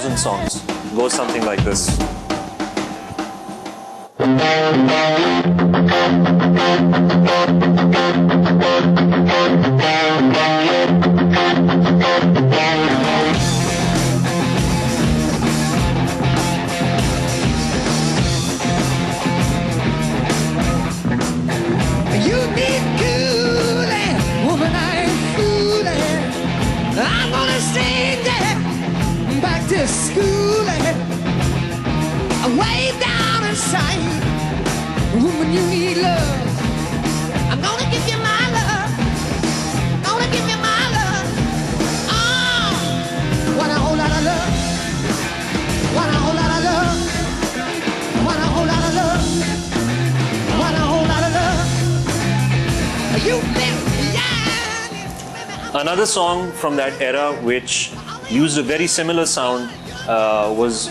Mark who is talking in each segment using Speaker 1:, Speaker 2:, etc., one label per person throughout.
Speaker 1: 2000 songs. Goes something like this.
Speaker 2: I'm gonna sing that back to school way down inside. Woman, you need love. I'm gonna give you my love. Gonna give you my love. Oh, want a whole lot of love. Want a whole lot of love. Want a whole lot of love. Want a whole lot of love. You live.
Speaker 1: Another song from that era which used a very similar sound was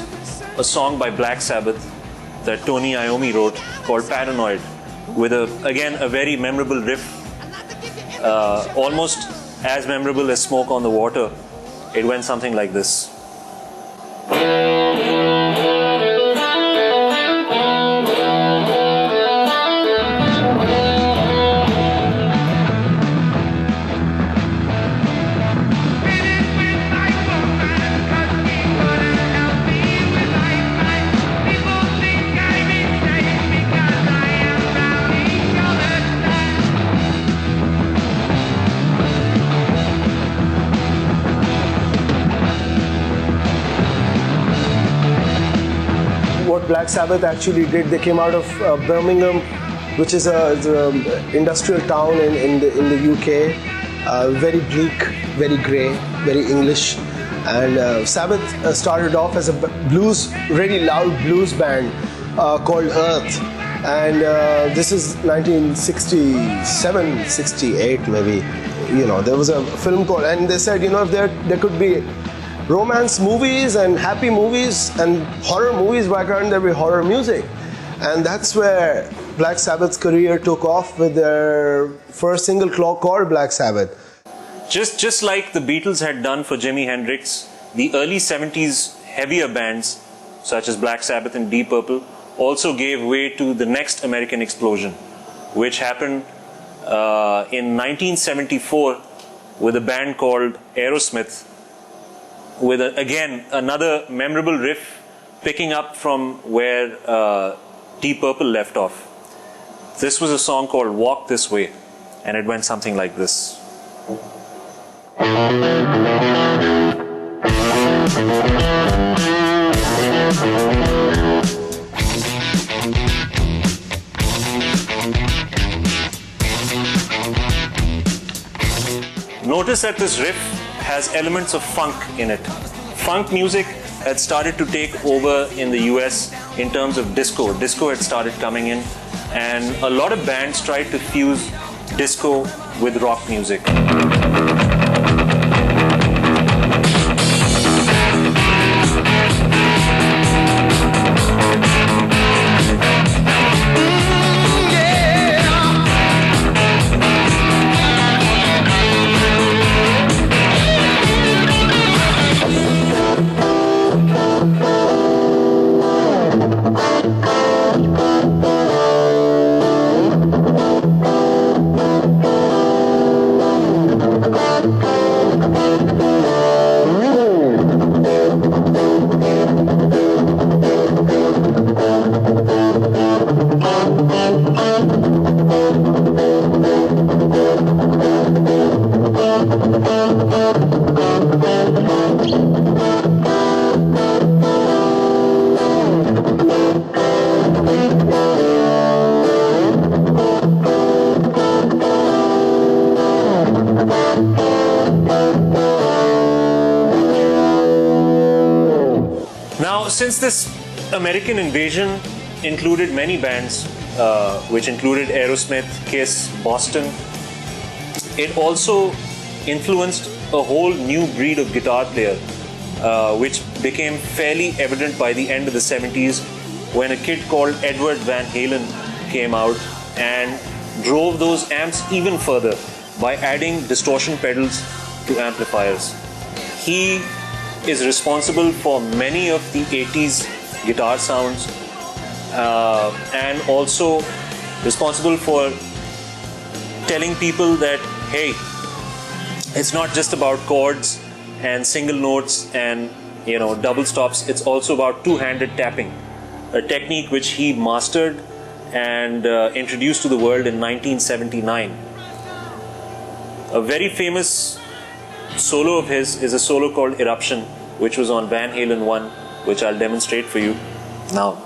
Speaker 1: a song by Black Sabbath that Tony Iommi wrote called Paranoid, with again a very memorable riff, almost as memorable as Smoke on the Water. It went something like this.
Speaker 3: Black Sabbath actually did. They came out of Birmingham, which is an industrial town in the UK. Very bleak, very grey, very English. And Sabbath started off as a blues, really loud blues band called Earth. And this is 1967, 68 maybe. You know, there was a film called, and they said, you know, if there could be romance movies and happy movies and horror movies, why can't there be horror music? And that's where Black Sabbath's career took off with their first single called Black Sabbath.
Speaker 1: Just like the Beatles had done for Jimi Hendrix, the early 70s heavier bands such as Black Sabbath and Deep Purple also gave way to the next American explosion, which happened in 1974 with a band called Aerosmith, with again another memorable riff picking up from where Deep Purple left off. This was a song called Walk This Way, and it went something like this. Notice that this riff has elements of funk in it. Funk music had started to take over in the US in terms of disco. Disco had started coming in, and a lot of bands tried to fuse disco with rock music. Now, since this American invasion included many bands, which included Aerosmith, Kiss, Boston, it also influenced a whole new breed of guitar player, which became fairly evident by the end of the 70s when a kid called Edward Van Halen came out and drove those amps even further by adding distortion pedals to amplifiers. He is responsible for many of the 80s guitar sounds, and also responsible for telling people that, hey, it's not just about chords and single notes and double stops. It's also about two-handed tapping, a technique which he mastered and introduced to the world in 1979. A very famous solo of his is a solo called Eruption, which was on Van Halen 1, which I'll demonstrate for you now.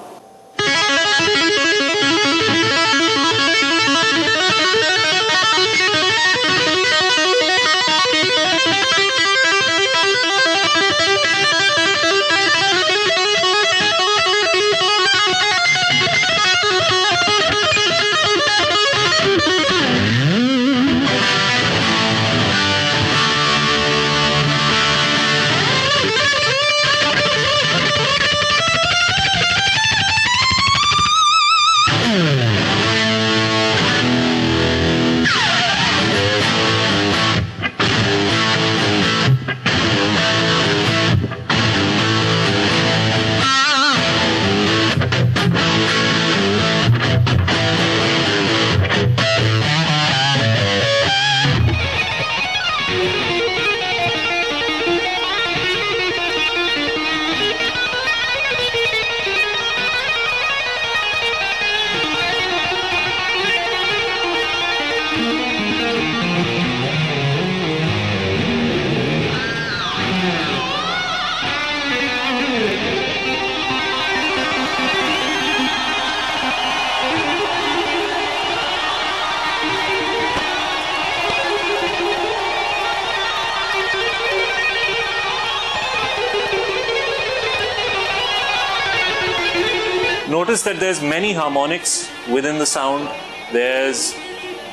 Speaker 1: Notice that there's many harmonics within the sound. There's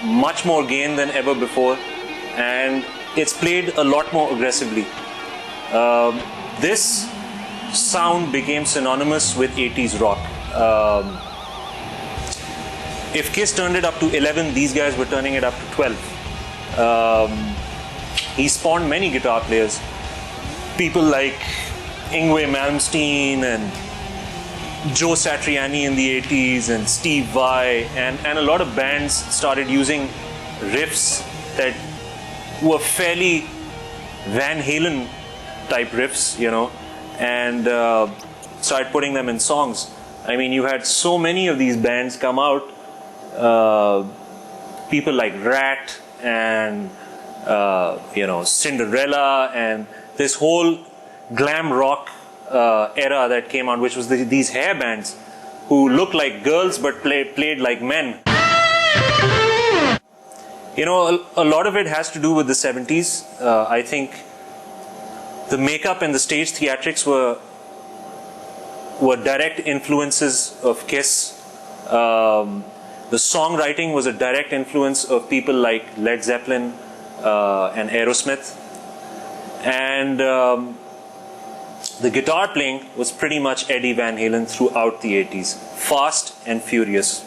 Speaker 1: much more gain than ever before, and it's played a lot more aggressively. This sound became synonymous with 80s rock. If Kiss turned it up to 11, these guys were turning it up to 12. He spawned many guitar players, people like Yngwie Malmsteen and Joe Satriani in the 80s and Steve Vai, and a lot of bands started using riffs that were fairly Van Halen type riffs, and started putting them in songs. I mean, you had so many of these bands come out, people like Rat and Cinderella, and this whole glam rock era that came out, which was these hair bands who looked like girls but played like men. A lot of it has to do with the 70s. I think the makeup and the stage theatrics were direct influences of Kiss. The songwriting was a direct influence of people like Led Zeppelin and Aerosmith. And the guitar playing was pretty much Eddie Van Halen throughout the 80s. Fast and furious.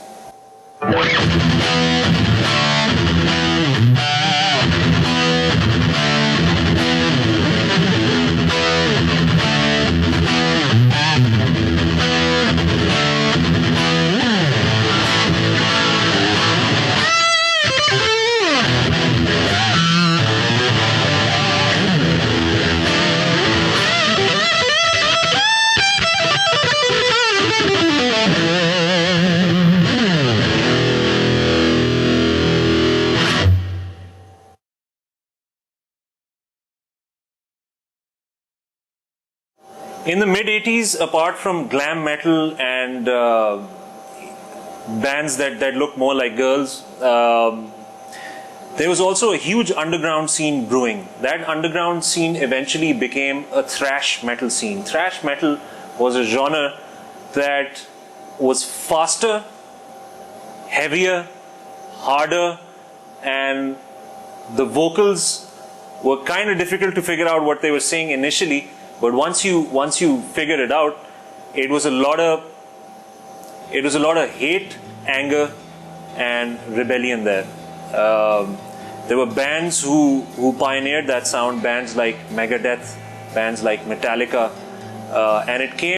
Speaker 1: In the mid-80s, apart from glam metal and bands that looked more like girls, there was also a huge underground scene brewing. That underground scene eventually became a thrash metal scene. Thrash metal was a genre that was faster, heavier, harder, and the vocals were kind of difficult to figure out what they were saying initially. But once you figured it out, it was a lot of hate, anger, and rebellion there. There were bands who pioneered that sound, bands like Megadeth, bands like Metallica, and it came